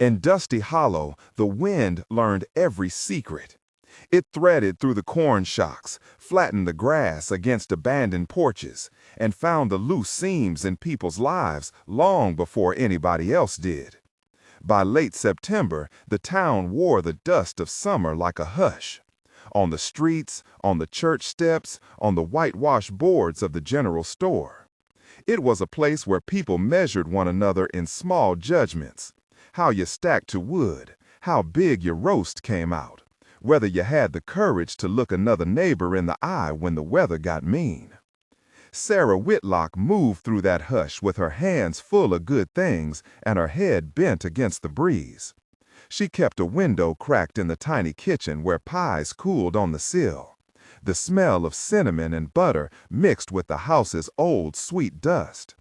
In Dusty Hollow, the wind learned every secret. It threaded through the corn shocks, flattened the grass against abandoned porches, and found the loose seams in people's lives long before anybody else did. By late September, the town wore the dust of summer like a hush. On the streets, on the church steps, on the whitewashed boards of the general store. It was a place where people measured one another in small judgments. How you stacked to wood, how big your roast came out, whether you had the courage to look another neighbor in the eye when the weather got mean. Sarah Whitlock moved through that hush with her hands full of good things and her head bent against the breeze. She kept a window cracked in the tiny kitchen where pies cooled on the sill. The smell of cinnamon and butter mixed with the house's old sweet dust.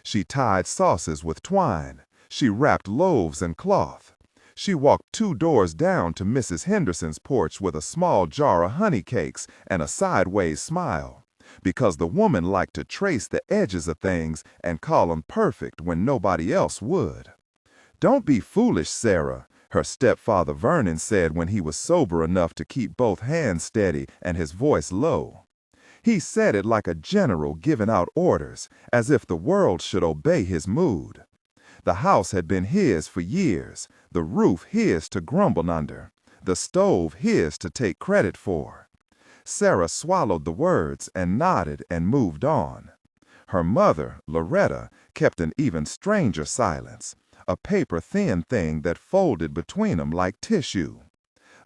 She tied sauces with twine. She wrapped loaves in cloth. She walked 2 doors down to Mrs. Henderson's porch with a small jar of honey cakes and a sideways smile, because the woman liked to trace the edges of things and call them perfect when nobody else would. "Don't be foolish, Sarah," her stepfather Vernon said when he was sober enough to keep both hands steady and his voice low. He said it like a general giving out orders, as if the world should obey his mood. The house had been his for years, the roof his to grumble under, the stove his to take credit for. Sarah swallowed the words and nodded and moved on. Her mother, Loretta, kept an even stranger silence, a paper-thin thing that folded between them like tissue.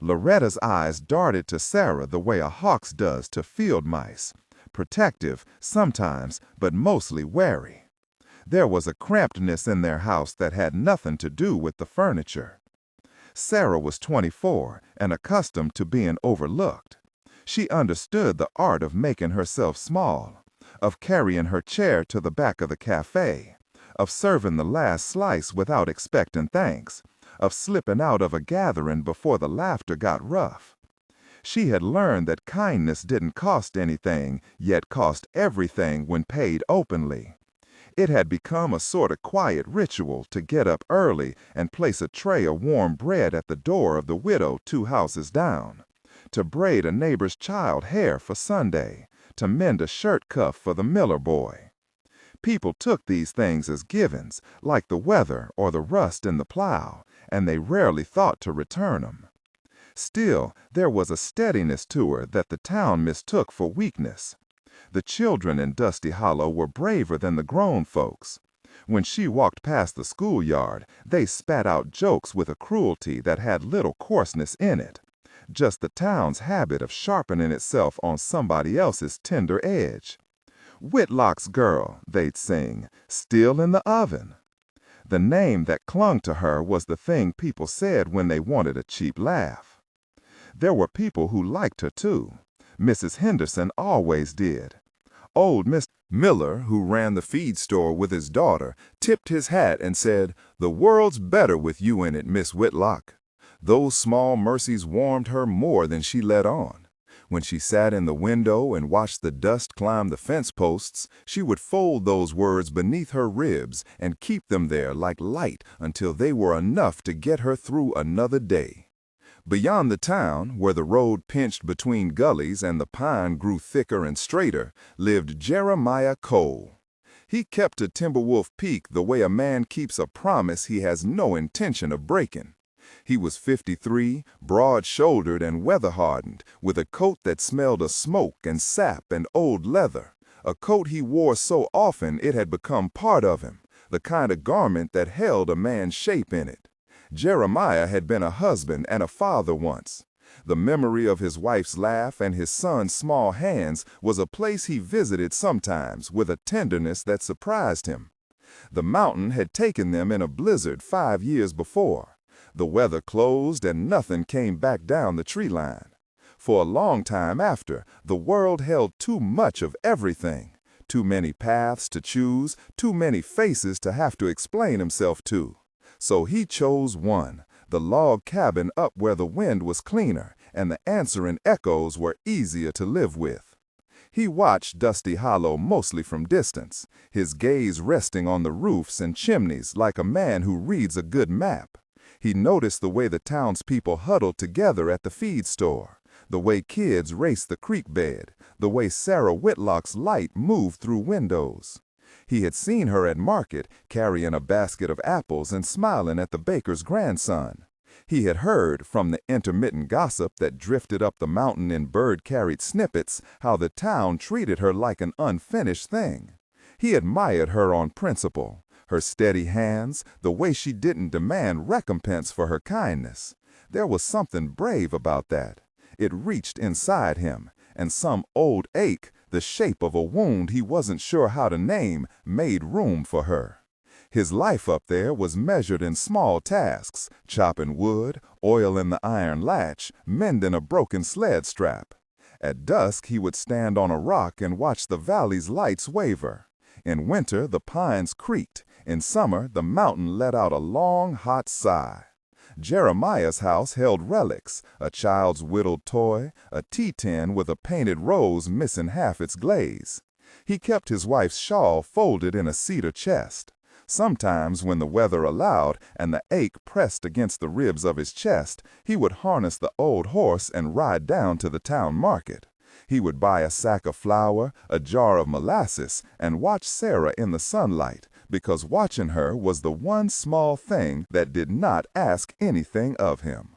Loretta's eyes darted to Sarah the way a hawk's does to field mice, protective sometimes, but mostly wary. There was a crampedness in their house that had nothing to do with the furniture. Sarah was 24 and accustomed to being overlooked. She understood the art of making herself small, of carrying her chair to the back of the cafe, of serving the last slice without expecting thanks, of slipping out of a gathering before the laughter got rough. She had learned that kindness didn't cost anything, yet cost everything when paid openly. It had become a sort of quiet ritual to get up early and place a tray of warm bread at the door of the widow 2 houses down, to braid a neighbor's child hair for Sunday, to mend a shirt cuff for the Miller boy. People took these things as givens, like the weather or the rust in the plow, and they rarely thought to return them. Still, there was a steadiness to her that the town mistook for weakness. The children in Dusty Hollow were braver than the grown folks. When she walked past the schoolyard, they spat out jokes with a cruelty that had little coarseness in it, just the town's habit of sharpening itself on somebody else's tender edge. "Whitlock's girl," they'd sing, "still in the oven." The name that clung to her was the thing people said when they wanted a cheap laugh. There were people who liked her, too. Mrs. Henderson always did. Old Mr. Miller, who ran the feed store with his daughter, tipped his hat and said, "The world's better with you in it, Miss Whitlock." Those small mercies warmed her more than she let on. When she sat in the window and watched the dust climb the fence posts, she would fold those words beneath her ribs and keep them there like light until they were enough to get her through another day. Beyond the town, where the road pinched between gullies and the pine grew thicker and straighter, lived Jeremiah Cole. He kept to Timberwolf Peak the way a man keeps a promise he has no intention of breaking. He was 53, broad-shouldered and weather-hardened, with a coat that smelled of smoke and sap and old leather, a coat he wore so often it had become part of him, the kind of garment that held a man's shape in it. Jeremiah had been a husband and a father once. The memory of his wife's laugh and his son's small hands was a place he visited sometimes with a tenderness that surprised him. The mountain had taken them in a blizzard 5 years before. The weather closed and nothing came back down the tree line. For a long time after, the world held too much of everything, too many paths to choose, too many faces to have to explain himself to. So he chose one, the log cabin up where the wind was cleaner and the answering echoes were easier to live with. He watched Dusty Hollow mostly from distance, his gaze resting on the roofs and chimneys like a man who reads a good map. He noticed the way the townspeople huddled together at the feed store, the way kids raced the creek bed, the way Sarah Whitlock's light moved through windows. He had seen her at market, carrying a basket of apples and smiling at the baker's grandson. He had heard, from the intermittent gossip that drifted up the mountain in bird-carried snippets, how the town treated her like an unfinished thing. He admired her on principle, her steady hands, the way she didn't demand recompense for her kindness. There was something brave about that. It reached inside him, and some old ache, the shape of a wound he wasn't sure how to name, made room for her. His life up there was measured in small tasks: chopping wood, oiling the iron latch, mending a broken sled strap. At dusk he would stand on a rock and watch the valley's lights waver. In winter the pines creaked, in summer the mountain let out a long, hot sigh. Jeremiah's house held relics: a child's whittled toy, a tea tin with a painted rose missing half its glaze. He kept his wife's shawl folded in a cedar chest. Sometimes, when the weather allowed and the ache pressed against the ribs of his chest, he would harness the old horse and ride down to the town market. He would buy a sack of flour, a jar of molasses, and watch Sarah in the sunlight, because watching her was the one small thing that did not ask anything of him.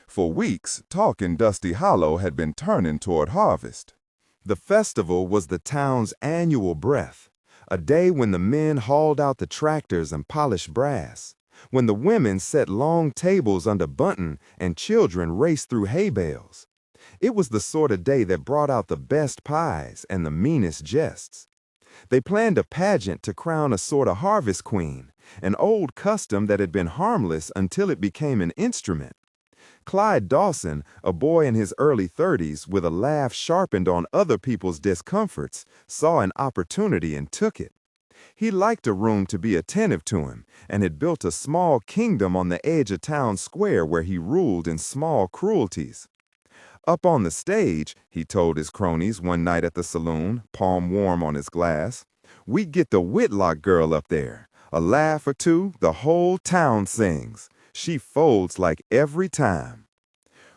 For weeks, talk in Dusty Hollow had been turning toward harvest. The festival was the town's annual breath, a day when the men hauled out the tractors and polished brass, when the women set long tables under bunting and children raced through hay bales. It was the sort of day that brought out the best pies and the meanest jests. They planned a pageant to crown a sort of harvest queen, an old custom that had been harmless until it became an instrument. Clyde Dawson, a boy in his early 30s with a laugh sharpened on other people's discomforts, saw an opportunity and took it. He liked a room to be attentive to him, and had built a small kingdom on the edge of town square where he ruled in small cruelties. Up on the stage, he told his cronies one night at the saloon, palm warm on his glass, "We get the Whitlock girl up there. A laugh or two, the whole town sings. She folds like every time."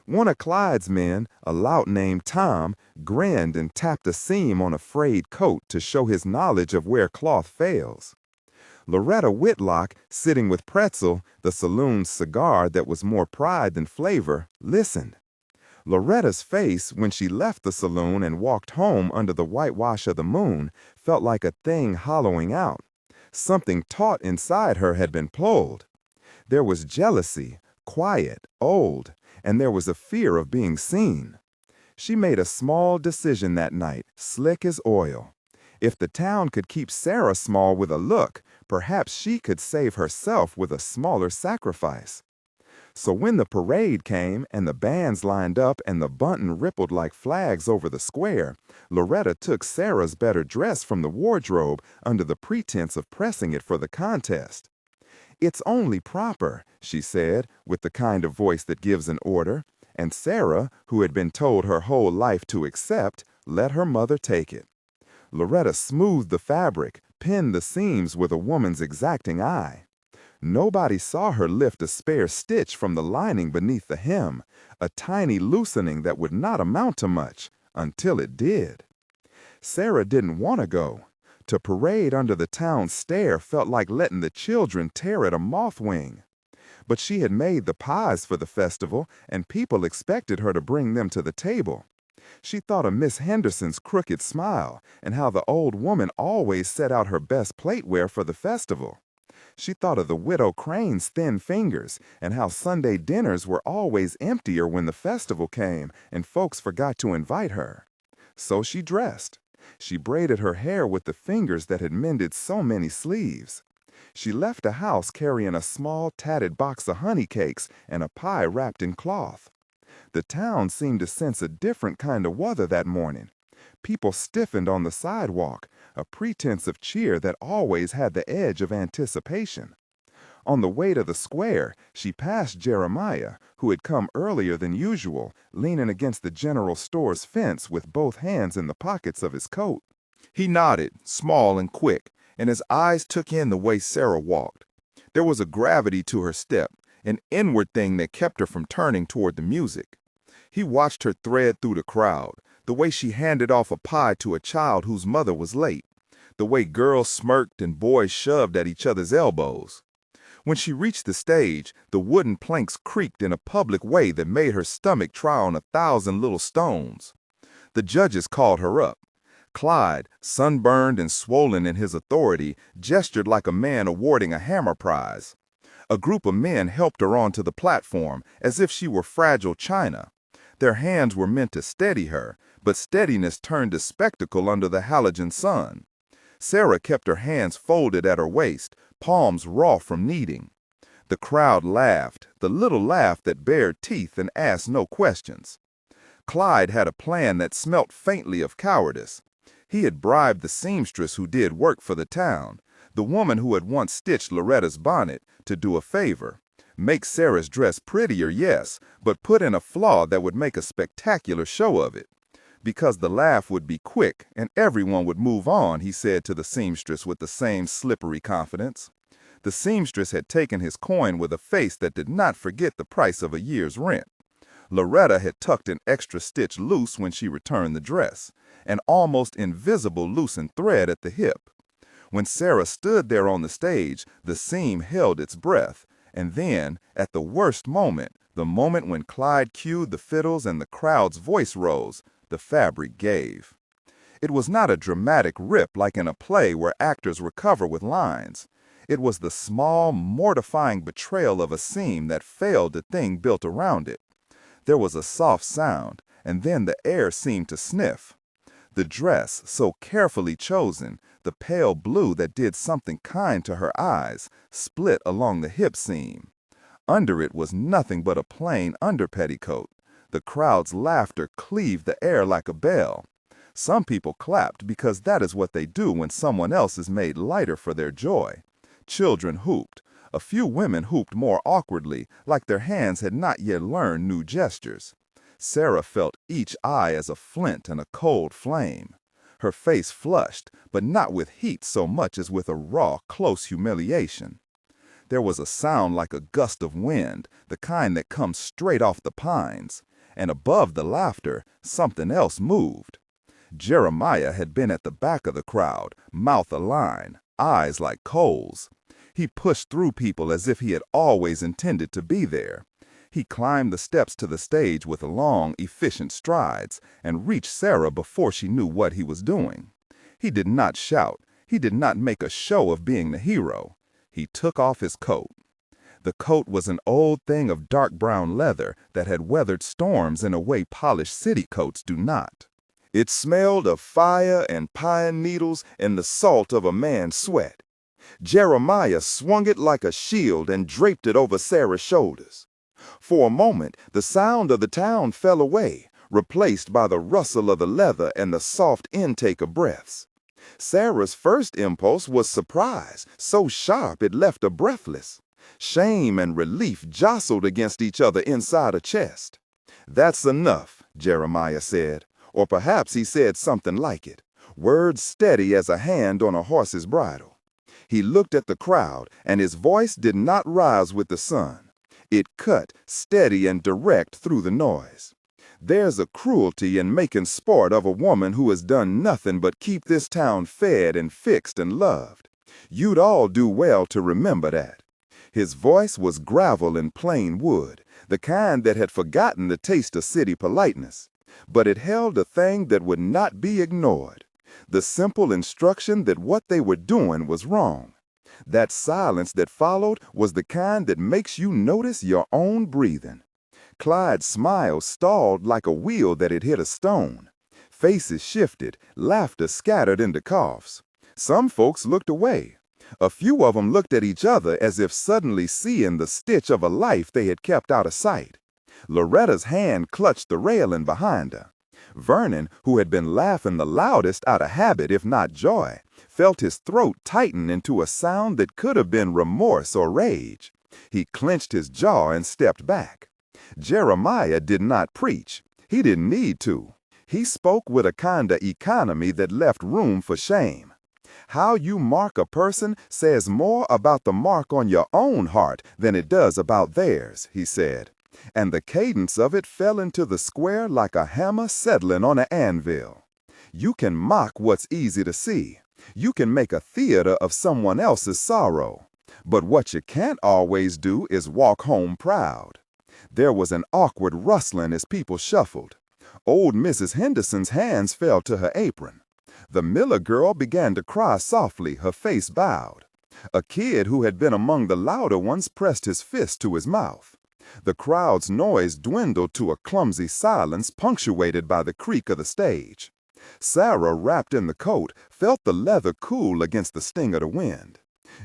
One of Clyde's men, a lout named Tom, grinned and tapped a seam on a frayed coat to show his knowledge of where cloth fails. Loretta Whitlock, sitting with Pretzel, the saloon's cigar that was more pride than flavor, listened. Loretta's face, when she left the saloon and walked home under the whitewash of the moon, felt like a thing hollowing out. Something taut inside her had been pulled. There was jealousy, quiet, old, and there was a fear of being seen. She made a small decision that night, slick as oil. If the town could keep Sarah small with a look, perhaps she could save herself with a smaller sacrifice. So when the parade came and the bands lined up and the bunting rippled like flags over the square, Loretta took Sarah's better dress from the wardrobe under the pretense of pressing it for the contest. "It's only proper," she said, with the kind of voice that gives an order, and Sarah, who had been told her whole life to accept, let her mother take it. Loretta smoothed the fabric, pinned the seams with a woman's exacting eye. Nobody saw her lift a spare stitch from the lining beneath the hem, a tiny loosening that would not amount to much, until it did. Sarah didn't want to go. To parade under the town stare felt like letting the children tear at a moth wing. But she had made the pies for the festival, and people expected her to bring them to the table. She thought of Miss Henderson's crooked smile, and how the old woman always set out her best plateware for the festival. She thought of the Widow Crane's thin fingers, and how Sunday dinners were always emptier when the festival came and folks forgot to invite her. So she dressed. She braided her hair with the fingers that had mended so many sleeves. She left the house carrying a small tatted box of honey cakes and a pie wrapped in cloth. The town seemed to sense a different kind of weather that morning. People stiffened on the sidewalk, a pretense of cheer that always had the edge of anticipation. On the way to the square, she passed Jeremiah, who had come earlier than usual, leaning against the general store's fence with both hands in the pockets of his coat. He nodded, small and quick, and his eyes took in the way Sarah walked. There was a gravity to her step, an inward thing that kept her from turning toward the music. He watched her thread through the crowd, the way she handed off a pie to a child whose mother was late, the way girls smirked and boys shoved at each other's elbows. When she reached the stage, the wooden planks creaked in a public way that made her stomach try on 1,000 little stones. The judges called her up. Clyde, sunburned and swollen in his authority, gestured like a man awarding a hammer prize. A group of men helped her onto the platform as if she were fragile china. Their hands were meant to steady her, but steadiness turned to spectacle under the halogen sun. Sarah kept her hands folded at her waist, palms raw from kneading. The crowd laughed, the little laugh that bared teeth and asked no questions. Clyde had a plan that smelt faintly of cowardice. He had bribed the seamstress who did work for the town, the woman who had once stitched Loretta's bonnet, to do a favor. Make Sarah's dress prettier, yes, but put in a flaw that would make a spectacular show of it. Because the laugh would be quick and everyone would move on, he said to the seamstress with the same slippery confidence. The seamstress had taken his coin with a face that did not forget the price of a year's rent. Loretta had tucked an extra stitch loose when she returned the dress, an almost invisible loosened thread at the hip. When Sarah stood there on the stage, the seam held its breath, and then, at the worst moment, the moment when Clyde cued the fiddles and the crowd's voice rose, the fabric gave. It was not a dramatic rip like in a play where actors recover with lines. It was the small, mortifying betrayal of a seam that failed the thing built around it. There was a soft sound, and then the air seemed to sniff. The dress, so carefully chosen, the pale blue that did something kind to her eyes, split along the hip seam. Under it was nothing but a plain underpetticoat. The crowd's laughter cleaved the air like a bell. Some people clapped because that is what they do when someone else is made lighter for their joy. Children hooped. A few women hooped more awkwardly, like their hands had not yet learned new gestures. Sarah felt each eye as a flint and a cold flame. Her face flushed, but not with heat so much as with a raw, close humiliation. There was a sound like a gust of wind, the kind that comes straight off the pines. And above the laughter, something else moved. Jeremiah had been at the back of the crowd, mouth align, eyes like coals. He pushed through people as if he had always intended to be there. He climbed the steps to the stage with long, efficient strides and reached Sarah before she knew what he was doing. He did not shout. He did not make a show of being the hero. He took off his coat. The coat was an old thing of dark brown leather that had weathered storms in a way polished city coats do not. It smelled of fire and pine needles and the salt of a man's sweat. Jeremiah swung it like a shield and draped it over Sarah's shoulders. For a moment, the sound of the town fell away, replaced by the rustle of the leather and the soft intake of breaths. Sarah's first impulse was surprise, so sharp it left her breathless. Shame and relief jostled against each other inside her chest. "That's enough," Jeremiah said, or perhaps he said something like it, words steady as a hand on a horse's bridle. He looked at the crowd, and his voice did not rise with the sun. It cut, steady and direct through the noise. "There's a cruelty in making sport of a woman who has done nothing but keep this town fed and fixed and loved. You'd all do well to remember that." His voice was gravel and plain wood, the kind that had forgotten the taste of city politeness. But it held a thing that would not be ignored. The simple instruction that what they were doing was wrong. That silence that followed was the kind that makes you notice your own breathing. Clyde's smile stalled like a wheel that had hit a stone. Faces shifted, laughter scattered into coughs. Some folks looked away. A few of them looked at each other as if suddenly seeing the stitch of a life they had kept out of sight. Loretta's hand clutched the railing behind her. Vernon, who had been laughing the loudest out of habit if not joy, felt his throat tighten into a sound that could have been remorse or rage. He clenched his jaw and stepped back. Jeremiah did not preach. He didn't need to. He spoke with a kind of economy that left room for shame. How you mark a person says more about the mark on your own heart than it does about theirs, he said. And the cadence of it fell into the square like a hammer settling on an anvil. You can mock what's easy to see. You can make a theater of someone else's sorrow. But what you can't always do is walk home proud. There was an awkward rustling as people shuffled. Old Mrs. Henderson's hands fell to her apron. The Miller girl began to cry softly, her face bowed. A kid who had been among the louder ones pressed his fist to his mouth. The crowd's noise dwindled to a clumsy silence punctuated by the creak of the stage. Sarah, wrapped in the coat, felt the leather cool against the sting of the wind.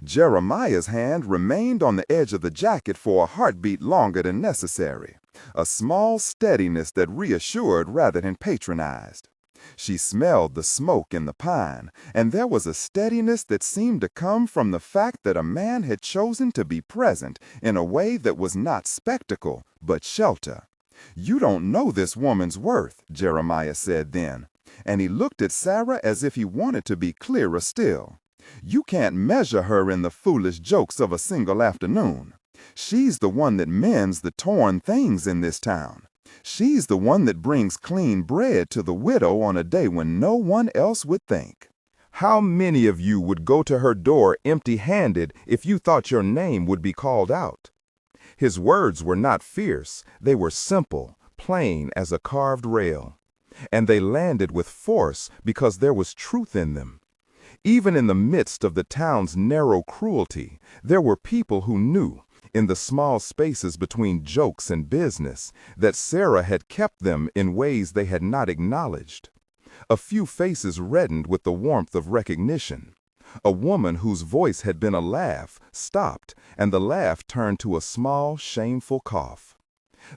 Jeremiah's hand remained on the edge of the jacket for a heartbeat longer than necessary, a small steadiness that reassured rather than patronized. She smelled the smoke in the pine, and there was a steadiness that seemed to come from the fact that a man had chosen to be present in a way that was not spectacle, but shelter. "You don't know this woman's worth," Jeremiah said then, and he looked at Sarah as if he wanted to be clearer still. "You can't measure her in the foolish jokes of a single afternoon. She's the one that mends the torn things in this town. She's the one that brings clean bread to the widow on a day when no one else would think. How many of you would go to her door empty-handed if you thought your name would be called out?" His words were not fierce. They were simple, plain as a carved rail. And they landed with force because there was truth in them. Even in the midst of the town's narrow cruelty, there were people who knew, in the small spaces between jokes and business, that Sarah had kept them in ways they had not acknowledged. A few faces reddened with the warmth of recognition. A woman whose voice had been a laugh stopped, and the laugh turned to a small, shameful cough.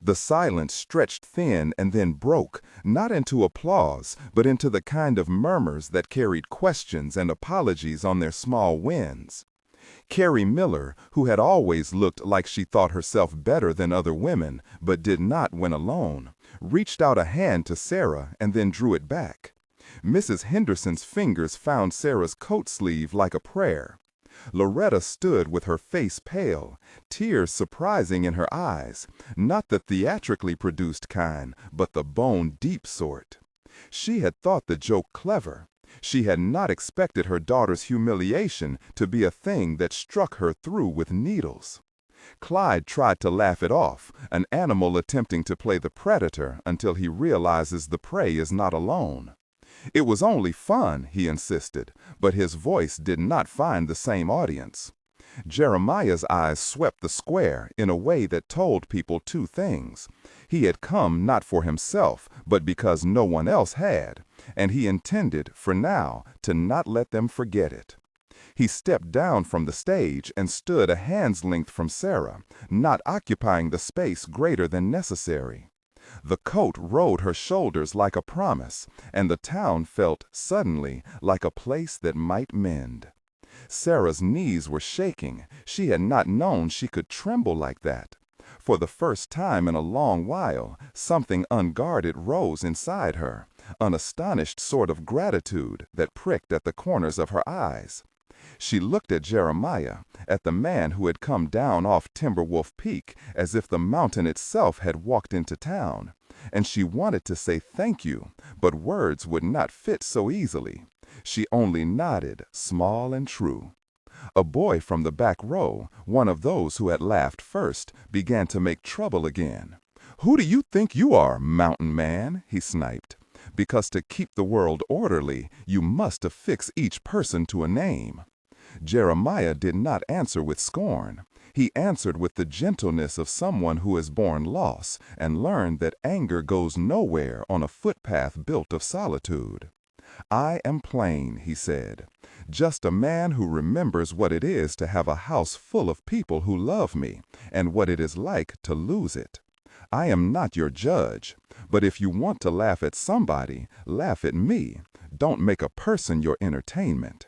The silence stretched thin and then broke, not into applause, but into the kind of murmurs that carried questions and apologies on their small winds. Carrie Miller, who had always looked like she thought herself better than other women, but did not when alone, reached out a hand to Sarah and then drew it back. Mrs. Henderson's fingers found Sarah's coat sleeve like a prayer. Loretta stood with her face pale, tears surprising in her eyes, not the theatrically produced kind, but the bone-deep sort. She had thought the joke clever. She had not expected her daughter's humiliation to be a thing that struck her through with needles. Clyde tried to laugh it off, an animal attempting to play the predator until he realizes the prey is not alone. It was only fun, he insisted, but his voice did not find the same audience. Jeremiah's eyes swept the square in a way that told people two things. He had come not for himself, but because no one else had, and he intended, for now, to not let them forget it. He stepped down from the stage and stood a hand's length from Sarah, not occupying the space greater than necessary. The coat rode her shoulders like a promise, and the town felt, suddenly, like a place that might mend. Sarah's knees were shaking. She had not known she could tremble like that. For the first time in a long while, something unguarded rose inside her, an astonished sort of gratitude that pricked at the corners of her eyes. She looked at Jeremiah, at the man who had come down off Timberwolf Peak as if the mountain itself had walked into town, and she wanted to say thank you, but words would not fit so easily. She only nodded, small and true. A boy from the back row, one of those who had laughed first, began to make trouble again. "Who do you think you are, mountain man?" he sniped. "Because to keep the world orderly, you must affix each person to a name." Jeremiah did not answer with scorn. He answered with the gentleness of someone who has borne loss and learned that anger goes nowhere on a footpath built of solitude. "I am plain," he said, "just a man who remembers what it is to have a house full of people who love me, and what it is like to lose it. I am not your judge, but if you want to laugh at somebody, laugh at me. Don't make a person your entertainment."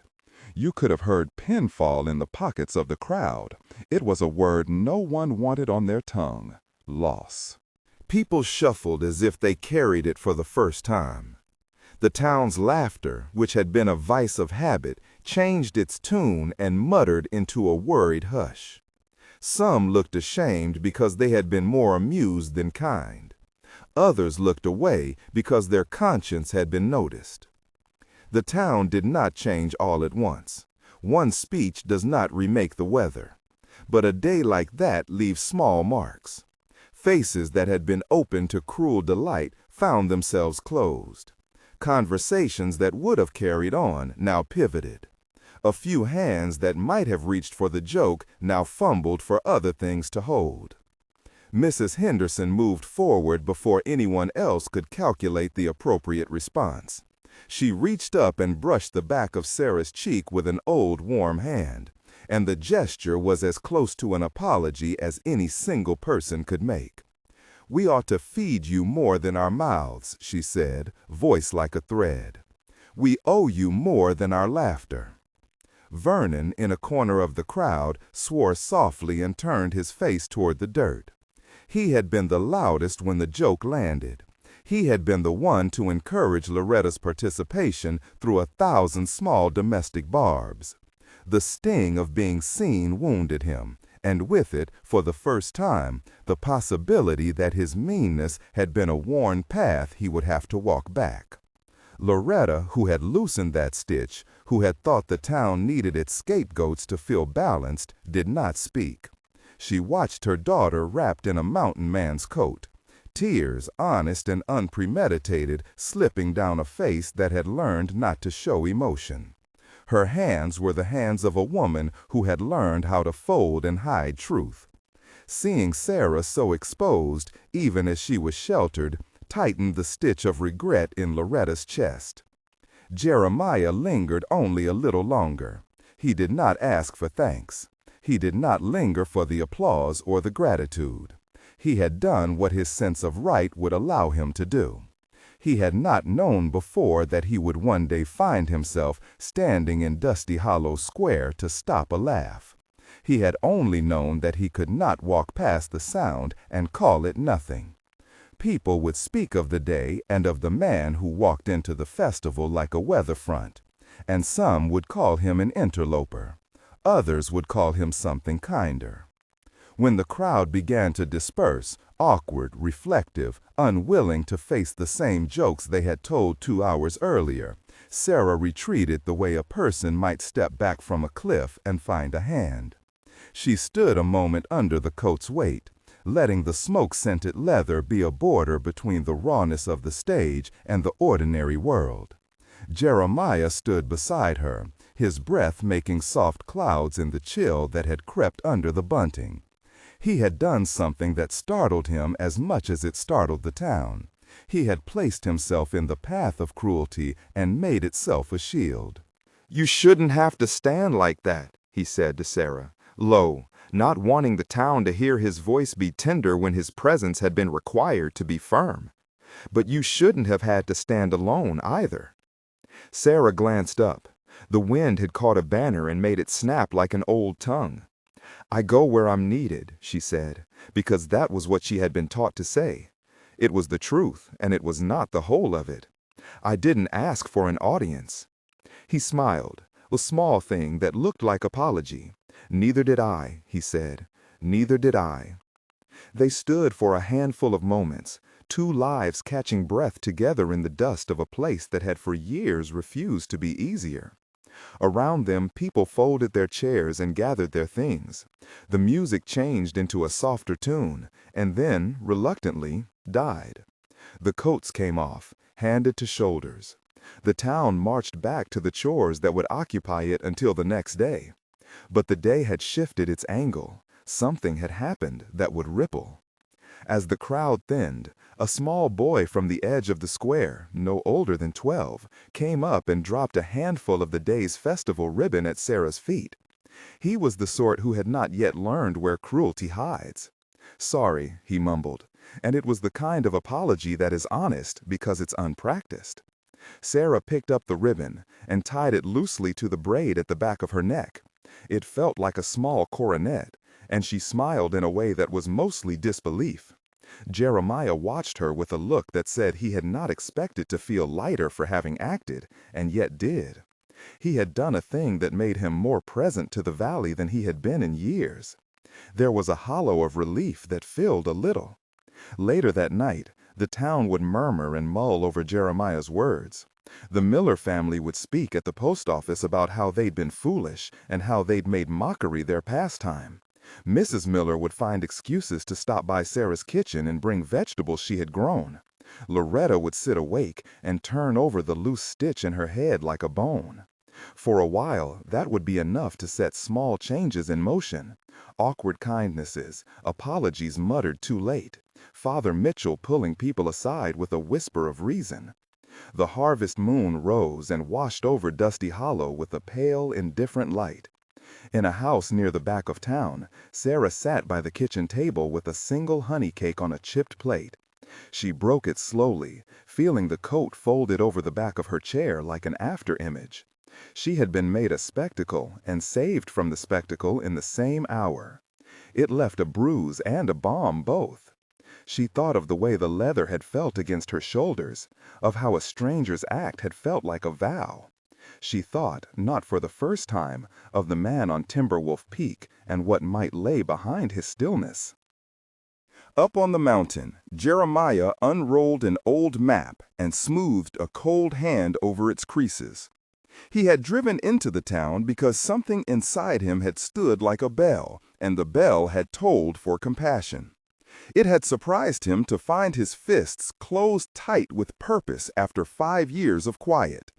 You could have heard pin fall in the pockets of the crowd. It was a word no one wanted on their tongue: loss. People shuffled as if they carried it for the first time. The town's laughter, which had been a vice of habit, changed its tune and muttered into a worried hush. Some looked ashamed because they had been more amused than kind. Others looked away because their conscience had been noticed. The town did not change all at once. One speech does not remake the weather. But a day like that leaves small marks. Faces that had been open to cruel delight found themselves closed. Conversations that would have carried on now pivoted. A few hands that might have reached for the joke now fumbled for other things to hold. Mrs. Henderson moved forward before anyone else could calculate the appropriate response. She reached up and brushed the back of Sarah's cheek with an old warm hand, and the gesture was as close to an apology as any single person could make. "We ought to feed you more than our mouths," she said, voice like a thread. "We owe you more than our laughter." Vernon, in a corner of the crowd, swore softly and turned his face toward the dirt. He had been the loudest when the joke landed. He had been the one to encourage Loretta's participation through 1,000 small domestic barbs. The sting of being seen wounded him, and with it, for the first time, the possibility that his meanness had been a worn path he would have to walk back. Loretta, who had loosened that stitch, who had thought the town needed its scapegoats to feel balanced, did not speak. She watched her daughter wrapped in a mountain man's coat, tears, honest and unpremeditated, slipping down a face that had learned not to show emotion. Her hands were the hands of a woman who had learned how to fold and hide truth. Seeing Sarah so exposed, even as she was sheltered, tightened the stitch of regret in Loretta's chest. Jeremiah lingered only a little longer. He did not ask for thanks. He did not linger for the applause or the gratitude. He had done what his sense of right would allow him to do. He had not known before that he would one day find himself standing in Dusty Hollow Square to stop a laugh. He had only known that he could not walk past the sound and call it nothing. People would speak of the day and of the man who walked into the festival like a weather front, and some would call him an interloper. Others would call him something kinder. When the crowd began to disperse, awkward, reflective, unwilling to face the same jokes they had told 2 hours earlier, Sarah retreated the way a person might step back from a cliff and find a hand. She stood a moment under the coat's weight, letting the smoke-scented leather be a border between the rawness of the stage and the ordinary world. Jeremiah stood beside her, his breath making soft clouds in the chill that had crept under the bunting. He had done something that startled him as much as it startled the town. He had placed himself in the path of cruelty and made itself a shield. "You shouldn't have to stand like that," he said to Sarah, low, not wanting the town to hear his voice be tender when his presence had been required to be firm. "But you shouldn't have had to stand alone either." Sarah glanced up. The wind had caught a banner and made it snap like an old tongue. "I go where I'm needed," she said, because that was what she had been taught to say. It was the truth, and it was not the whole of it. "I didn't ask for an audience." He smiled, a small thing that looked like apology. "Neither did I," he said. "Neither did I." They stood for a handful of moments, 2 lives catching breath together in the dust of a place that had for years refused to be easier. Around them, people folded their chairs and gathered their things. The music changed into a softer tune, and then, reluctantly, died. The coats came off, handed to shoulders. The town marched back to the chores that would occupy it until the next day. But the day had shifted its angle. Something had happened that would ripple. As the crowd thinned, a small boy from the edge of the square, no older than 12, came up and dropped a handful of the day's festival ribbon at Sarah's feet. He was the sort who had not yet learned where cruelty hides. "Sorry," he mumbled, and it was the kind of apology that is honest because it's unpracticed. Sarah picked up the ribbon and tied it loosely to the braid at the back of her neck. It felt like a small coronet, and she smiled in a way that was mostly disbelief. Jeremiah watched her with a look that said he had not expected to feel lighter for having acted, and yet did. He had done a thing that made him more present to the valley than he had been in years. There was a hollow of relief that filled a little. Later that night, the town would murmur and mull over Jeremiah's words. The Miller family would speak at the post office about how they'd been foolish and how they'd made mockery their pastime. Mrs. Miller would find excuses to stop by Sarah's kitchen and bring vegetables she had grown. Loretta would sit awake and turn over the loose stitch in her head like a bone. For a while, that would be enough to set small changes in motion. Awkward kindnesses, apologies muttered too late, Father Mitchell pulling people aside with a whisper of reason. The harvest moon rose and washed over Dusty Hollow with a pale, indifferent light. In a house near the back of town, Sarah sat by the kitchen table with a single honey cake on a chipped plate. She broke it slowly, feeling the coat folded over the back of her chair like an after-image. She had been made a spectacle and saved from the spectacle in the same hour. It left a bruise and a balm both. She thought of the way the leather had felt against her shoulders, of how a stranger's act had felt like a vow. She thought, not for the first time, of the man on Timberwolf Peak and what might lay behind his stillness. Up on the mountain, Jeremiah unrolled an old map and smoothed a cold hand over its creases. He had driven into the town because something inside him had stood like a bell, and the bell had tolled for compassion. It had surprised him to find his fists closed tight with purpose after 5 years of quiet.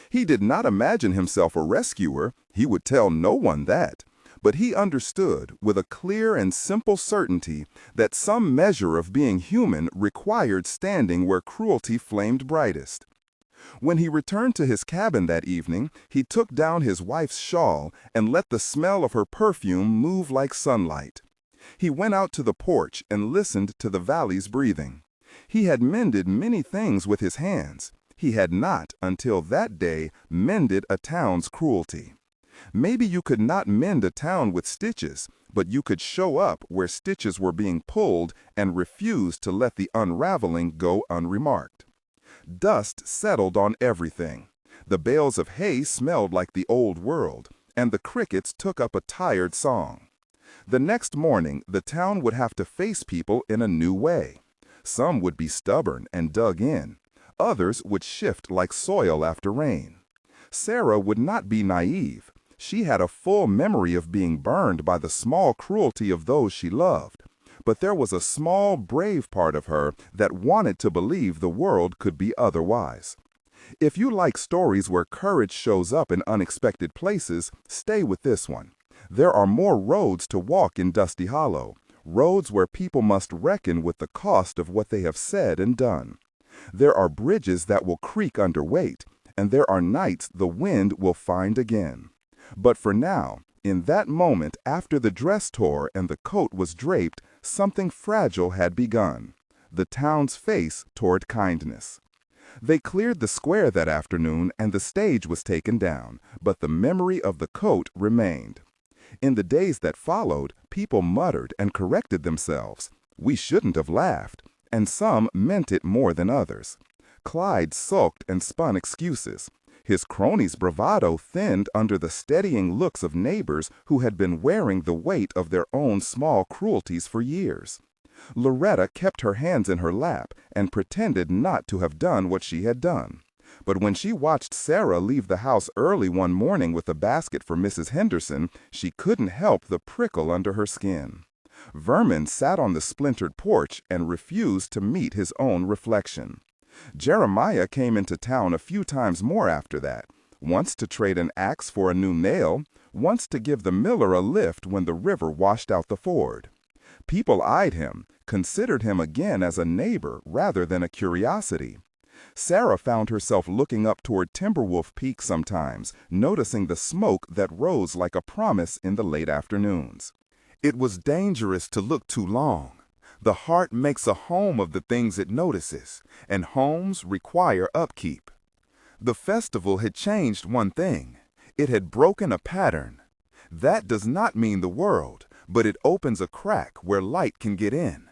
He did not imagine himself a rescuer, he would tell no one that, but he understood with a clear and simple certainty that some measure of being human required standing where cruelty flamed brightest. When he returned to his cabin that evening, he took down his wife's shawl and let the smell of her perfume move like sunlight. He went out to the porch and listened to the valley's breathing. He had mended many things with his hands. He had not, until that day, mended a town's cruelty. Maybe you could not mend a town with stitches, but you could show up where stitches were being pulled and refuse to let the unraveling go unremarked. Dust settled on everything. The bales of hay smelled like the old world, and the crickets took up a tired song. The next morning, the town would have to face people in a new way. Some would be stubborn and dug in. Others would shift like soil after rain. Sarah would not be naive. She had a full memory of being burned by the small cruelty of those she loved. But there was a small, brave part of her that wanted to believe the world could be otherwise. If you like stories where courage shows up in unexpected places, stay with this one. There are more roads to walk in Dusty Hollow, roads where people must reckon with the cost of what they have said and done. There are bridges that will creak under weight, and there are nights the wind will find again. But for now, in that moment after the dress tore and the coat was draped, something fragile had begun. The town's face toward kindness. They cleared the square that afternoon and the stage was taken down, but the memory of the coat remained. In the days that followed, people muttered and corrected themselves. We shouldn't have laughed, and some meant it more than others. Clyde sulked and spun excuses. His cronies' bravado thinned under the steadying looks of neighbors who had been wearing the weight of their own small cruelties for years. Loretta kept her hands in her lap and pretended not to have done what she had done. But when she watched Sarah leave the house early one morning with a basket for Mrs. Henderson, she couldn't help the prickle under her skin. Vermin sat on the splintered porch and refused to meet his own reflection. Jeremiah came into town a few times more after that, once to trade an axe for a new nail, once to give the miller a lift when the river washed out the ford. People eyed him, considered him again as a neighbor rather than a curiosity. Sarah found herself looking up toward Timberwolf Peak sometimes, noticing the smoke that rose like a promise in the late afternoons. It was dangerous to look too long. The heart makes a home of the things it notices, and homes require upkeep. The festival had changed one thing. It had broken a pattern. That does not mean the world, but it opens a crack where light can get in.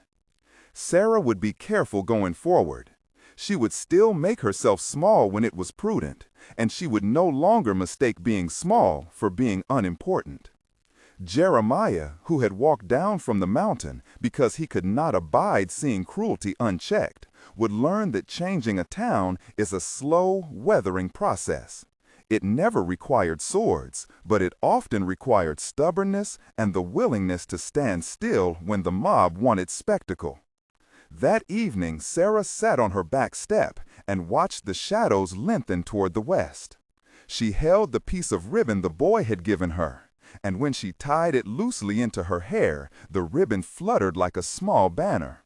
Sarah would be careful going forward. She would still make herself small when it was prudent, and she would no longer mistake being small for being unimportant. Jeremiah, who had walked down from the mountain because he could not abide seeing cruelty unchecked, would learn that changing a town is a slow, weathering process. It never required swords, but it often required stubbornness and the willingness to stand still when the mob wanted spectacle. That evening, Sarah sat on her back step and watched the shadows lengthen toward the west. She held the piece of ribbon the boy had given her, and when she tied it loosely into her hair, the ribbon fluttered like a small banner.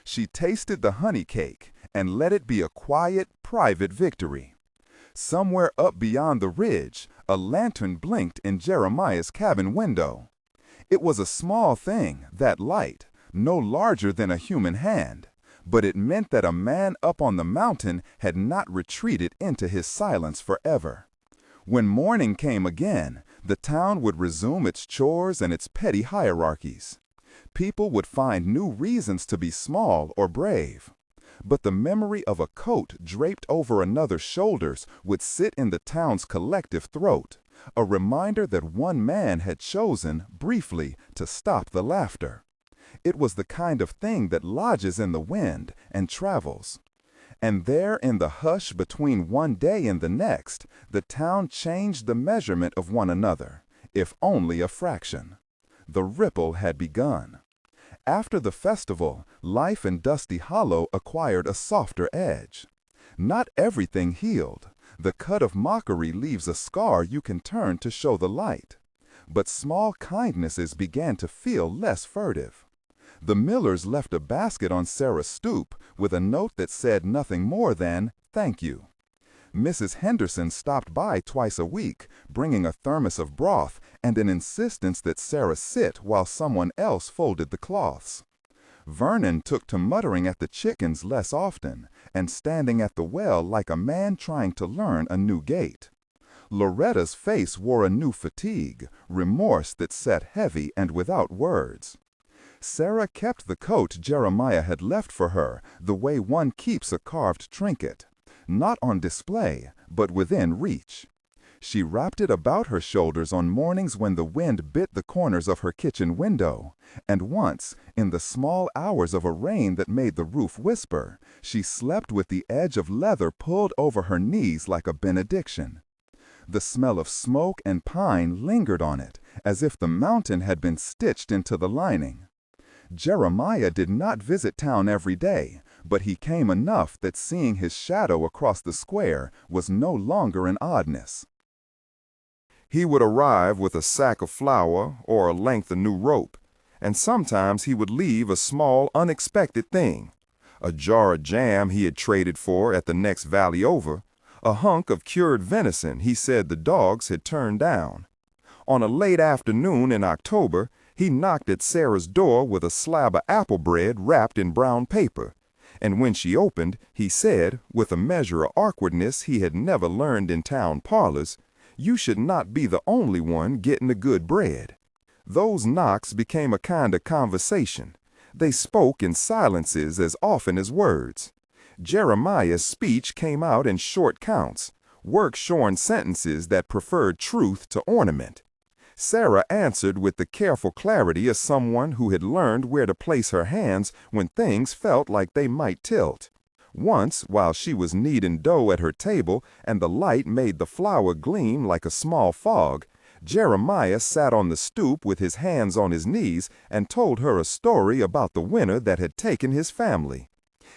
She tasted the honey cake and let it be a quiet, private victory. Somewhere up beyond the ridge, a lantern blinked in Jeremiah's cabin window. It was a small thing, that light, no larger than a human hand, but it meant that a man up on the mountain had not retreated into his silence forever. When morning came again, the town would resume its chores and its petty hierarchies. People would find new reasons to be small or brave. But the memory of a coat draped over another's shoulders would sit in the town's collective throat, a reminder that one man had chosen, briefly, to stop the laughter. It was the kind of thing that lodges in the wind and travels. And there in the hush between one day and the next, the town changed the measurement of one another, if only a fraction. The ripple had begun. After the festival, life in Dusty Hollow acquired a softer edge. Not everything healed. The cut of mockery leaves a scar you can turn to show the light. But small kindnesses began to feel less furtive. The Millers left a basket on Sarah's stoop with a note that said nothing more than, "Thank you." Mrs. Henderson stopped by twice a week, bringing a thermos of broth and an insistence that Sarah sit while someone else folded the cloths. Vernon took to muttering at the chickens less often and standing at the well like a man trying to learn a new gait. Loretta's face wore a new fatigue, remorse that sat heavy and without words. Sarah kept the coat Jeremiah had left for her the way one keeps a carved trinket, not on display, but within reach. She wrapped it about her shoulders on mornings when the wind bit the corners of her kitchen window, and once, in the small hours of a rain that made the roof whisper, she slept with the edge of leather pulled over her knees like a benediction. The smell of smoke and pine lingered on it, as if the mountain had been stitched into the lining. Jeremiah did not visit town every day, but he came enough that seeing his shadow across the square was no longer an oddness. He would arrive with a sack of flour or a length of new rope, and sometimes he would leave a small, unexpected thing, a jar of jam he had traded for at the next valley over, a hunk of cured venison he said the dogs had turned down. On a late afternoon in October, he knocked at Sarah's door with a slab of apple bread wrapped in brown paper, and when she opened, he said, with a measure of awkwardness he had never learned in town parlors, "You should not be the only one getting the good bread." Those knocks became a kind of conversation. They spoke in silences as often as words. Jeremiah's speech came out in short counts, work-shorn sentences that preferred truth to ornament. Sarah answered with the careful clarity of someone who had learned where to place her hands when things felt like they might tilt. Once, while she was kneading dough at her table and the light made the flour gleam like a small fog, Jeremiah sat on the stoop with his hands on his knees and told her a story about the winter that had taken his family.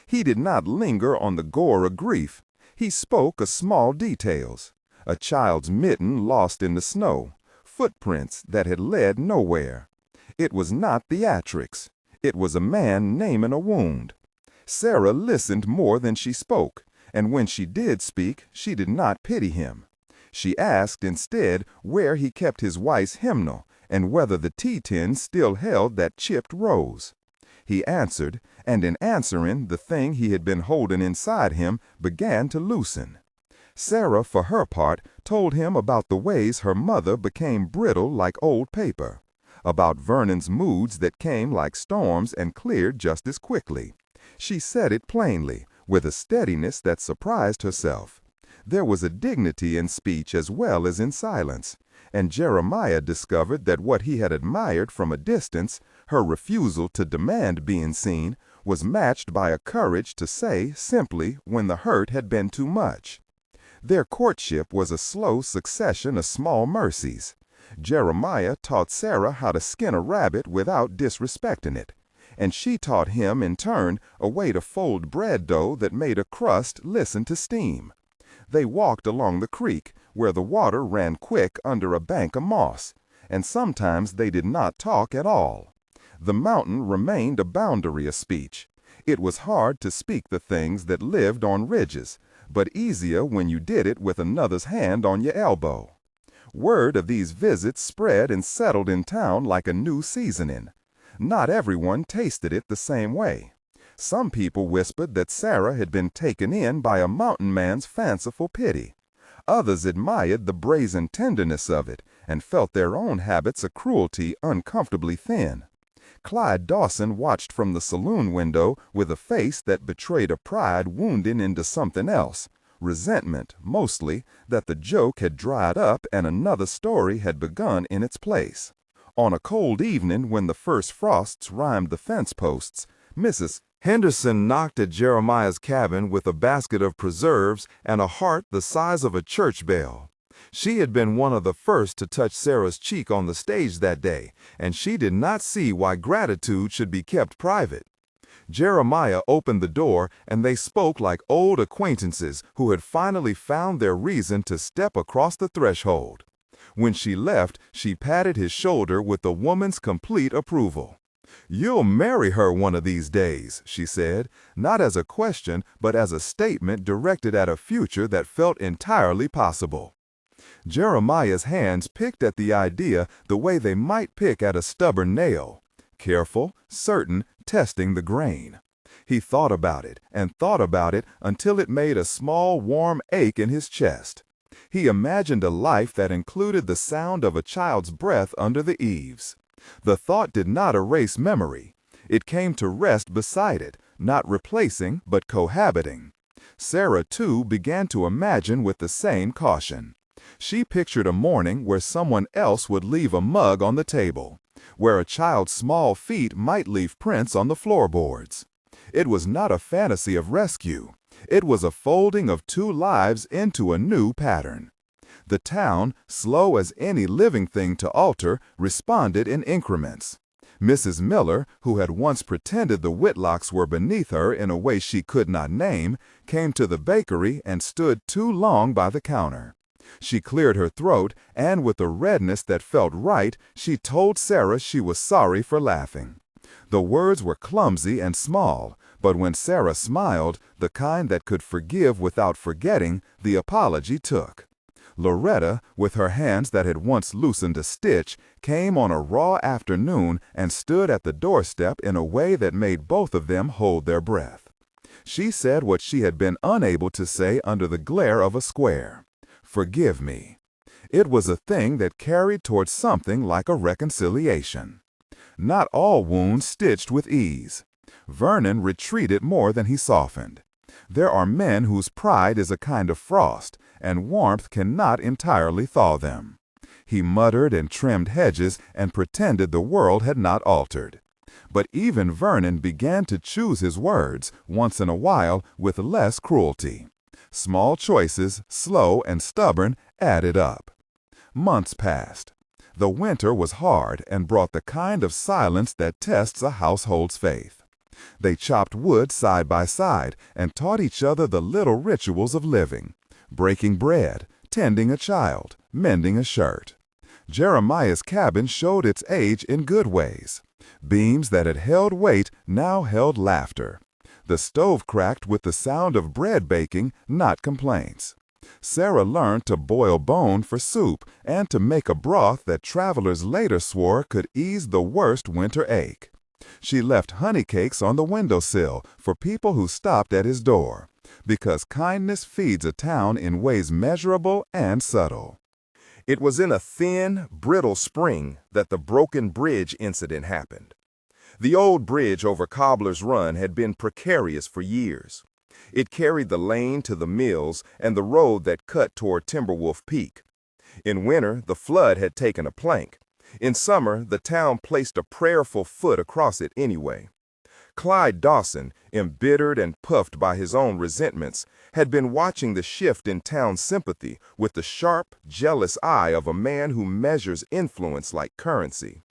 He did not linger on the gore of grief. He spoke of small details. A child's mitten lost in the snow. Footprints that had led nowhere. It was not theatrics. It was a man naming a wound. Sarah listened more than she spoke, and when she did speak, she did not pity him. She asked instead where he kept his wife's hymnal and whether the tea tin still held that chipped rose. He answered, and in answering, the thing he had been holding inside him began to loosen. Sarah, for her part, told him about the ways her mother became brittle like old paper, about Vernon's moods that came like storms and cleared just as quickly. She said it plainly, with a steadiness that surprised herself. There was a dignity in speech as well as in silence, and Jeremiah discovered that what he had admired from a distance, her refusal to demand being seen, was matched by a courage to say simply when the hurt had been too much. Their courtship was a slow succession of small mercies. Jeremiah taught Sarah how to skin a rabbit without disrespecting it, and she taught him in turn a way to fold bread dough that made a crust listen to steam. They walked along the creek, where the water ran quick under a bank of moss, and sometimes they did not talk at all. The mountain remained a boundary of speech. It was hard to speak the things that lived on ridges, but easier when you did it with another's hand on your elbow. Word of these visits spread and settled in town like a new seasoning. Not everyone tasted it the same way. Some people whispered that Sarah had been taken in by a mountain man's fanciful pity. Others admired the brazen tenderness of it and felt their own habits of cruelty uncomfortably thin. Clyde Dawson watched from the saloon window with a face that betrayed a pride wounding into something else, resentment, mostly, that the joke had dried up and another story had begun in its place. On a cold evening when the first frosts rimed the fence posts, Mrs. Henderson knocked at Jeremiah's cabin with a basket of preserves and a heart the size of a church bell. She had been one of the first to touch Sarah's cheek on the stage that day, and she did not see why gratitude should be kept private. Jeremiah opened the door, and they spoke like old acquaintances who had finally found their reason to step across the threshold. When she left, she patted his shoulder with a woman's complete approval. "You'll marry her one of these days," she said, not as a question, but as a statement directed at a future that felt entirely possible. Jeremiah's hands picked at the idea the way they might pick at a stubborn nail, careful, certain, testing the grain. He thought about it and thought about it until it made a small, warm ache in his chest. He imagined a life that included the sound of a child's breath under the eaves. The thought did not erase memory. It came to rest beside it, not replacing, but cohabiting. Sarah, too, began to imagine with the same caution. She pictured a morning where someone else would leave a mug on the table, where a child's small feet might leave prints on the floorboards. It was not a fantasy of rescue. It was a folding of two lives into a new pattern. The town, slow as any living thing to alter, responded in increments. Mrs. Miller, who had once pretended the Whitlocks were beneath her in a way she could not name, came to the bakery and stood too long by the counter. She cleared her throat, and with a redness that felt right, she told Sarah she was sorry for laughing. The words were clumsy and small, but when Sarah smiled, the kind that could forgive without forgetting, the apology took. Loretta, with her hands that had once loosened a stitch, came on a raw afternoon and stood at the doorstep in a way that made both of them hold their breath. She said what she had been unable to say under the glare of a square. "Forgive me." It was a thing that carried toward something like a reconciliation. Not all wounds stitched with ease. Vernon retreated more than he softened. There are men whose pride is a kind of frost, and warmth cannot entirely thaw them. He muttered and trimmed hedges and pretended the world had not altered. But even Vernon began to choose his words, once in a while, with less cruelty. Small choices, slow and stubborn, added up. Months passed. The winter was hard and brought the kind of silence that tests a household's faith. They chopped wood side by side and taught each other the little rituals of living: breaking bread, tending a child, mending a shirt. Jeremiah's cabin showed its age in good ways. Beams that had held weight now held laughter. The stove cracked with the sound of bread baking, not complaints. Sarah learned to boil bone for soup and to make a broth that travelers later swore could ease the worst winter ache. She left honey cakes on the windowsill for people who stopped at his door, because kindness feeds a town in ways measurable and subtle. It was in a thin, brittle spring that the broken bridge incident happened. The old bridge over Cobbler's Run had been precarious for years. It carried the lane to the mills and the road that cut toward Timberwolf Peak. In winter, the flood had taken a plank. In summer, the town placed a prayerful foot across it anyway. Clyde Dawson, embittered and puffed by his own resentments, had been watching the shift in town sympathy with the sharp, jealous eye of a man who measures influence like currency.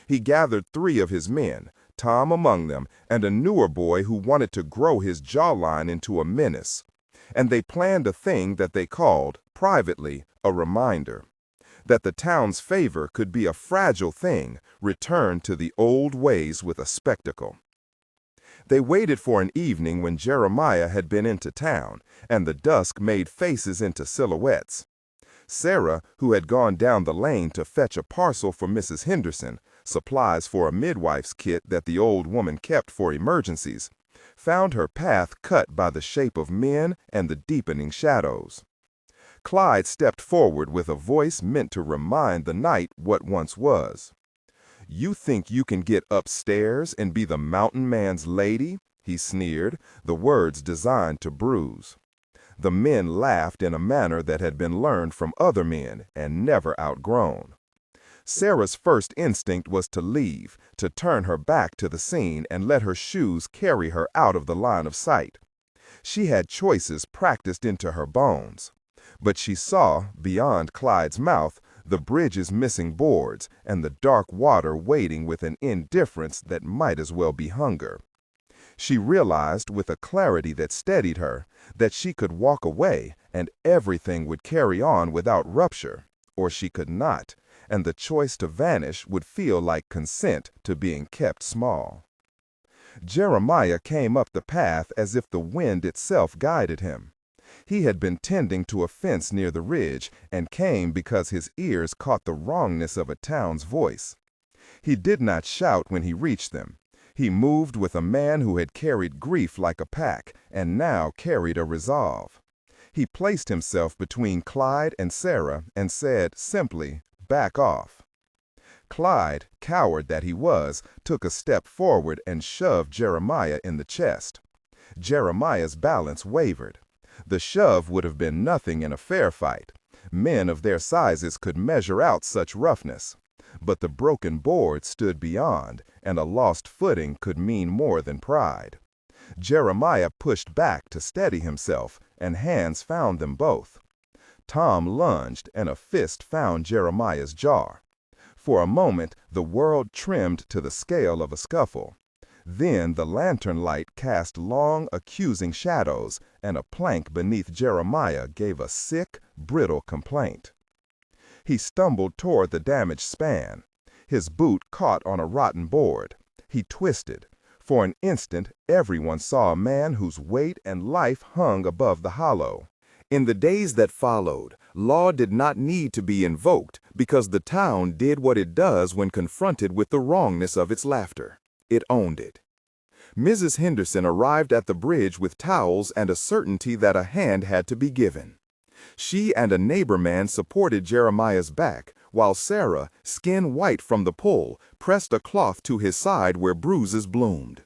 He gathered 3 of his men, Tom among them, and a newer boy who wanted to grow his jawline into a menace. And they planned a thing that they called, privately, a reminder. That the town's favor could be a fragile thing, returned to the old ways with a spectacle. They waited for an evening when Jeremiah had been into town, and the dusk made faces into silhouettes. Sarah, who had gone down the lane to fetch a parcel for Mrs. Henderson, supplies for a midwife's kit that the old woman kept for emergencies, found her path cut by the shape of men and the deepening shadows. Clyde stepped forward with a voice meant to remind the night what once was. "You think you can get upstairs and be the mountain man's lady?" he sneered, the words designed to bruise. The men laughed in a manner that had been learned from other men and never outgrown. Sarah's first instinct was to leave, to turn her back to the scene and let her shoes carry her out of the line of sight. She had choices practiced into her bones. But she saw, beyond Clyde's mouth, the bridge's missing boards and the dark water waiting with an indifference that might as well be hunger. She realized, with a clarity that steadied her, that she could walk away and everything would carry on without rupture, or she could not, and the choice to vanish would feel like consent to being kept small. Jeremiah came up the path as if the wind itself guided him. He had been tending to a fence near the ridge and came because his ears caught the wrongness of a town's voice. He did not shout when he reached them. He moved with a man who had carried grief like a pack and now carried a resolve. He placed himself between Clyde and Sarah and said simply, "Back off." Clyde, coward that he was, took a step forward and shoved Jeremiah in the chest. Jeremiah's balance wavered. The shove would have been nothing in a fair fight. Men of their sizes could measure out such roughness. But the broken board stood beyond, and a lost footing could mean more than pride. Jeremiah pushed back to steady himself, and hands found them both. Tom lunged, and a fist found Jeremiah's jaw. For a moment, the world trimmed to the scale of a scuffle. Then the lantern light cast long, accusing shadows, and a plank beneath Jeremiah gave a sick, brittle complaint. He stumbled toward the damaged span. His boot caught on a rotten board. He twisted. For an instant, everyone saw a man whose weight and life hung above the hollow. In the days that followed, law did not need to be invoked because the town did what it does when confronted with the wrongness of its laughter. It owned it. Mrs. Henderson arrived at the bridge with towels and a certainty that a hand had to be given. She and a neighbor man supported Jeremiah's back, while Sarah, skin white from the pull, pressed a cloth to his side where bruises bloomed.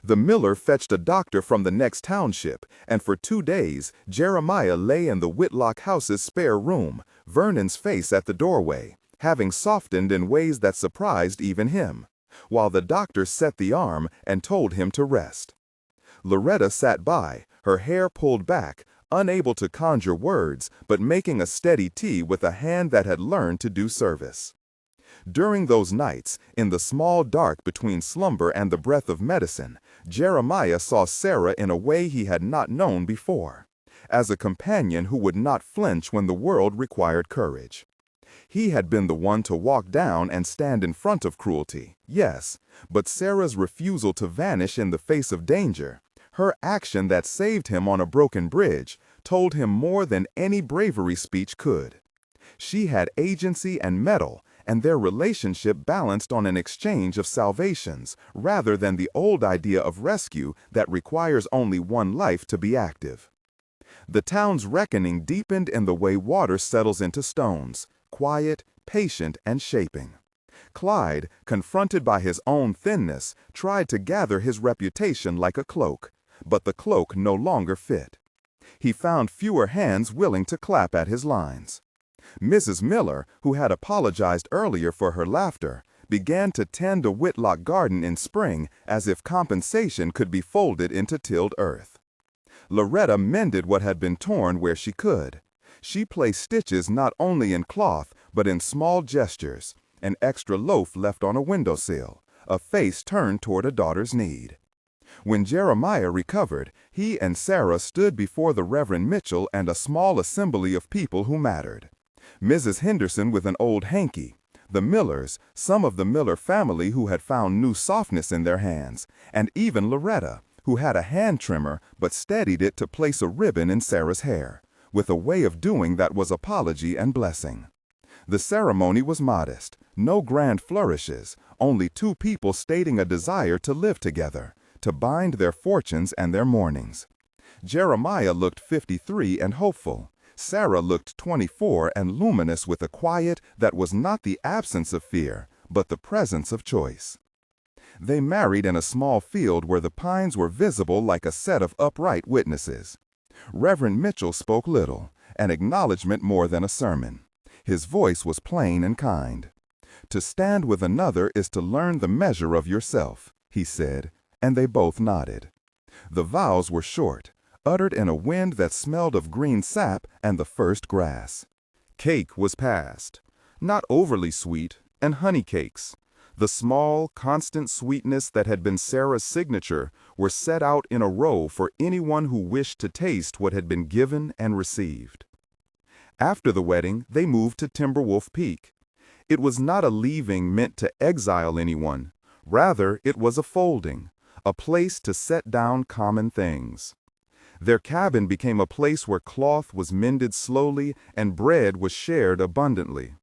The miller fetched a doctor from the next township, and for 2 days Jeremiah lay in the Whitlock house's spare room, Vernon's face at the doorway, having softened in ways that surprised even him, while the doctor set the arm and told him to rest. Loretta sat by, her hair pulled back, unable to conjure words, but making a steady tea with a hand that had learned to do service. During those nights, in the small dark between slumber and the breath of medicine, Jeremiah saw Sarah in a way he had not known before, as a companion who would not flinch when the world required courage. He had been the one to walk down and stand in front of cruelty, yes, but Sarah's refusal to vanish in the face of danger, her action that saved him on a broken bridge, told him more than any bravery speech could. She had agency and mettle, and their relationship balanced on an exchange of salvations, rather than the old idea of rescue that requires only one life to be active. The town's reckoning deepened in the way water settles into stones, quiet, patient, and shaping. Clyde, confronted by his own thinness, tried to gather his reputation like a cloak, but the cloak no longer fit. He found fewer hands willing to clap at his lines. Mrs. Miller, who had apologized earlier for her laughter, began to tend a Whitlock garden in spring as if compensation could be folded into tilled earth. Loretta mended what had been torn where she could. She placed stitches not only in cloth but in small gestures, an extra loaf left on a windowsill, a face turned toward a daughter's need. When Jeremiah recovered, he and Sarah stood before the Reverend Mitchell and a small assembly of people who mattered. Mrs. Henderson with an old hanky, the Millers, some of the Miller family who had found new softness in their hands, and even Loretta, who had a hand trimmer but steadied it to place a ribbon in Sarah's hair, with a way of doing that was apology and blessing. The ceremony was modest, no grand flourishes, only two people stating a desire to live together, to bind their fortunes and their mournings. Jeremiah looked 53 and hopeful. Sarah looked 24 and luminous with a quiet that was not the absence of fear, but the presence of choice. They married in a small field where the pines were visible like a set of upright witnesses. Reverend Mitchell spoke little, an acknowledgment more than a sermon. His voice was plain and kind. "To stand with another is to learn the measure of yourself," he said, and they both nodded. The vows were short, uttered in a wind that smelled of green sap and the first grass. Cake was passed, not overly sweet, and honey cakes. The small, constant sweetness that had been Sarah's signature were set out in a row for anyone who wished to taste what had been given and received. After the wedding, they moved to Timberwolf Peak. It was not a leaving meant to exile anyone. Rather, it was a folding, a place to set down common things. Their cabin became a place where cloth was mended slowly and bread was shared abundantly.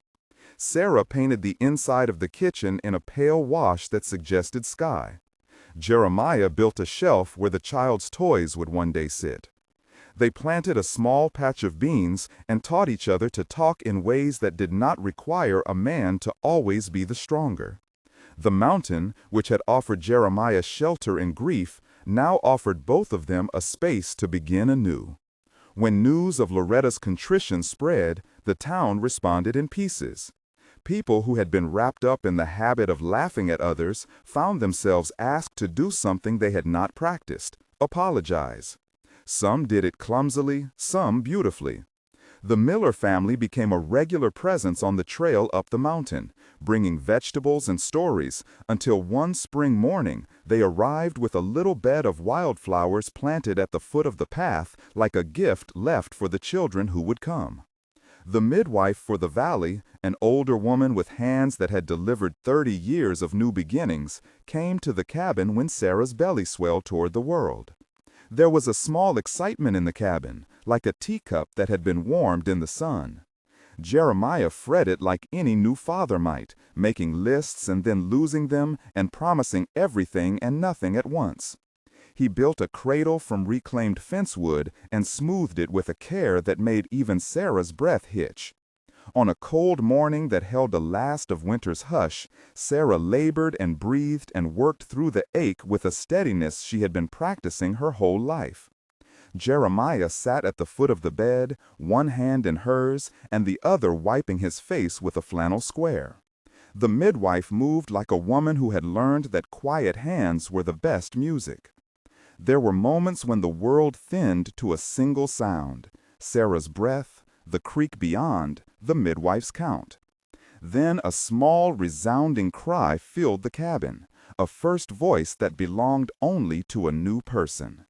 Sarah painted the inside of the kitchen in a pale wash that suggested sky. Jeremiah built a shelf where the child's toys would one day sit. They planted a small patch of beans and taught each other to talk in ways that did not require a man to always be the stronger. The mountain, which had offered Jeremiah shelter in grief, now offered both of them a space to begin anew. When news of Loretta's contrition spread, the town responded in pieces. People who had been wrapped up in the habit of laughing at others found themselves asked to do something they had not practiced, apologize. Some did it clumsily, some beautifully. The Miller family became a regular presence on the trail up the mountain, bringing vegetables and stories, until one spring morning they arrived with a little bed of wildflowers planted at the foot of the path like a gift left for the children who would come. The midwife for the valley, an older woman with hands that had delivered 30 years of new beginnings, came to the cabin when Sarah's belly swelled toward the world. There was a small excitement in the cabin, like a teacup that had been warmed in the sun. Jeremiah fretted like any new father might, making lists and then losing them and promising everything and nothing at once. He built a cradle from reclaimed fence wood and smoothed it with a care that made even Sarah's breath hitch. On a cold morning that held the last of winter's hush, Sarah labored and breathed and worked through the ache with a steadiness she had been practicing her whole life. Jeremiah sat at the foot of the bed, one hand in hers and the other wiping his face with a flannel square. The midwife moved like a woman who had learned that quiet hands were the best music. There were moments when the world thinned to a single sound, Sarah's breath, the creek beyond, the midwife's count. Then a small, resounding cry filled the cabin, a first voice that belonged only to a new person.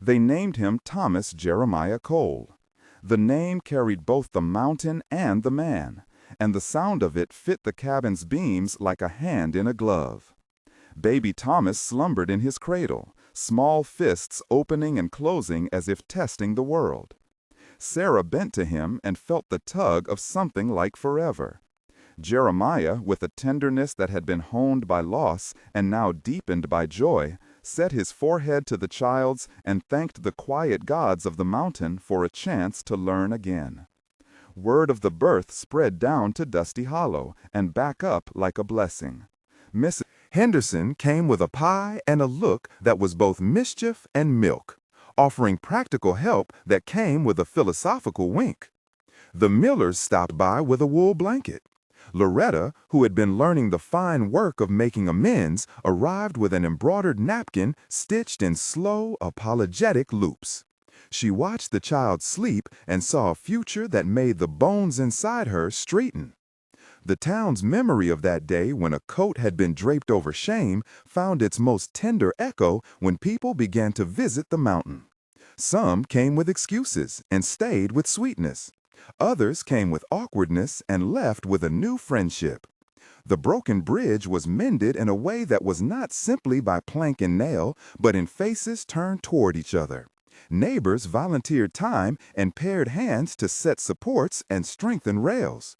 They named him Thomas Jeremiah Cole. The name carried both the mountain and the man, and the sound of it fit the cabin's beams like a hand in a glove. Baby Thomas slumbered in his cradle, small fists opening and closing as if testing the world. Sarah bent to him and felt the tug of something like forever. Jeremiah, with a tenderness that had been honed by loss and now deepened by joy, set his forehead to the child's and thanked the quiet gods of the mountain for a chance to learn again. Word of the birth spread down to Dusty Hollow and back up like a blessing. Mrs. Henderson came with a pie and a look that was both mischief and milk, offering practical help that came with a philosophical wink. The Millers stopped by with a wool blanket. Loretta, who had been learning the fine work of making amends, arrived with an embroidered napkin stitched in slow, apologetic loops. She watched the child sleep and saw a future that made the bones inside her straighten. The town's memory of that day when a coat had been draped over shame found its most tender echo when people began to visit the mountain. Some came with excuses and stayed with sweetness. Others came with awkwardness and left with a new friendship. The broken bridge was mended in a way that was not simply by plank and nail, but in faces turned toward each other. Neighbors volunteered time and paired hands to set supports and strengthen rails.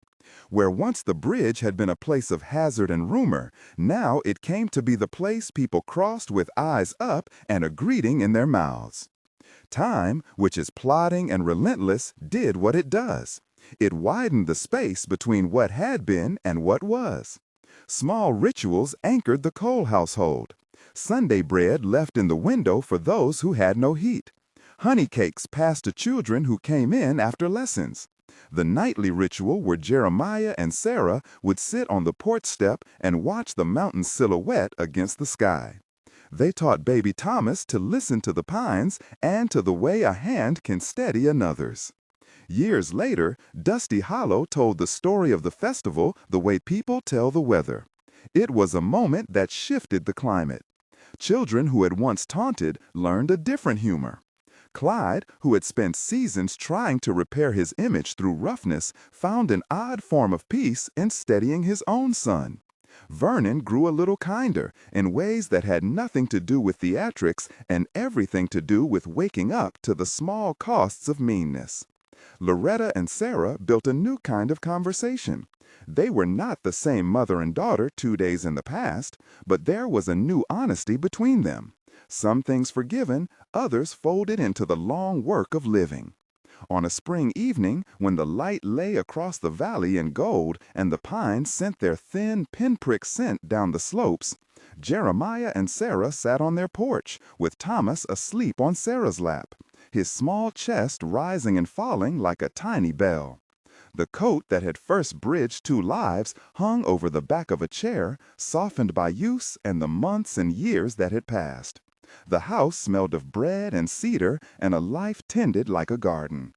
Where once the bridge had been a place of hazard and rumor, now it came to be the place people crossed with eyes up and a greeting in their mouths. Time, which is plodding and relentless, did what it does. It widened the space between what had been and what was. Small rituals anchored the Cole household. Sunday bread left in the window for those who had no heat. Honey cakes passed to children who came in after lessons. The nightly ritual where Jeremiah and Sarah would sit on the porch step and watch the mountain silhouette against the sky. They taught baby Thomas to listen to the pines and to the way a hand can steady another's. Years later, Dusty Hollow told the story of the festival the way people tell the weather. It was a moment that shifted the climate. Children who had once taunted learned a different humor. Clyde, who had spent seasons trying to repair his image through roughness, found an odd form of peace in steadying his own son. Vernon grew a little kinder in ways that had nothing to do with theatrics and everything to do with waking up to the small costs of meanness. Loretta and Sarah built a new kind of conversation. They were not the same mother and daughter 2 days in the past, but there was a new honesty between them. Some things forgiven, others folded into the long work of living. On a spring evening, when the light lay across the valley in gold and the pines sent their thin pinprick scent down the slopes, Jeremiah and Sarah sat on their porch, with Thomas asleep on Sarah's lap, his small chest rising and falling like a tiny bell. The coat that had first bridged 2 lives hung over the back of a chair, softened by use and the months and years that had passed. The house smelled of bread and cedar and a life tended like a garden.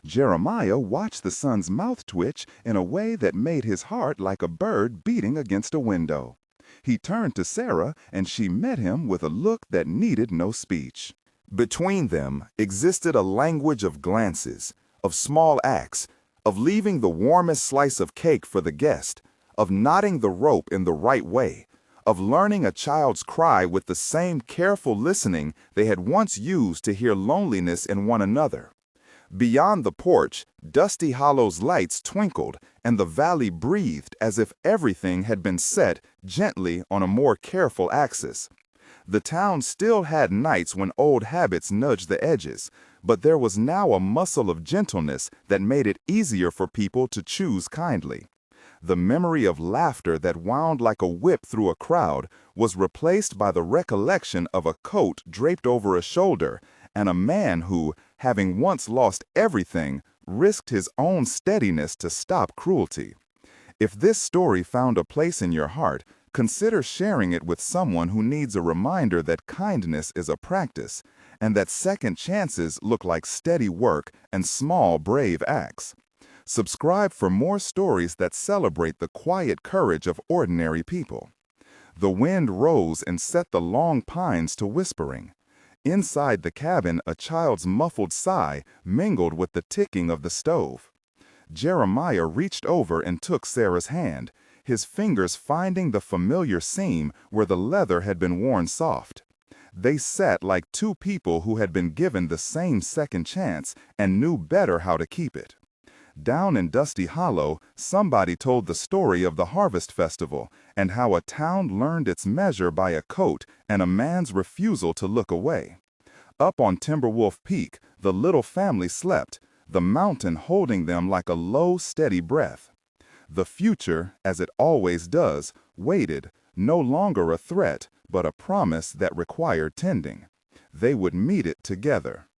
Jeremiah watched the son's mouth twitch in a way that made his heart like a bird beating against a window. He turned to Sarah, and she met him with a look that needed no speech. Between them existed a language of glances, of small acts, of leaving the warmest slice of cake for the guest, of knotting the rope in the right way, of learning a child's cry with the same careful listening they had once used to hear loneliness in one another. Beyond the porch, Dusty Hollow's lights twinkled, and the valley breathed as if everything had been set gently on a more careful axis. The town still had nights when old habits nudged the edges, but there was now a muscle of gentleness that made it easier for people to choose kindly. The memory of laughter that wound like a whip through a crowd was replaced by the recollection of a coat draped over a shoulder and a man who, having once lost everything, risked his own steadiness to stop cruelty. If this story found a place in your heart, consider sharing it with someone who needs a reminder that kindness is a practice and that second chances look like steady work and small, brave acts. Subscribe for more stories that celebrate the quiet courage of ordinary people. The wind rose and set the long pines to whispering. Inside the cabin, a child's muffled sigh mingled with the ticking of the stove. Jeremiah reached over and took Sarah's hand, his fingers finding the familiar seam where the leather had been worn soft. They sat like 2 people who had been given the same second chance and knew better how to keep it. Down in Dusty Hollow, somebody told the story of the Harvest Festival and how a town learned its measure by a coat and a man's refusal to look away. Up on Timberwolf Peak, the little family slept, the mountain holding them like a low, steady breath. The future, as it always does, waited, no longer a threat, but a promise that required tending. They would meet it together.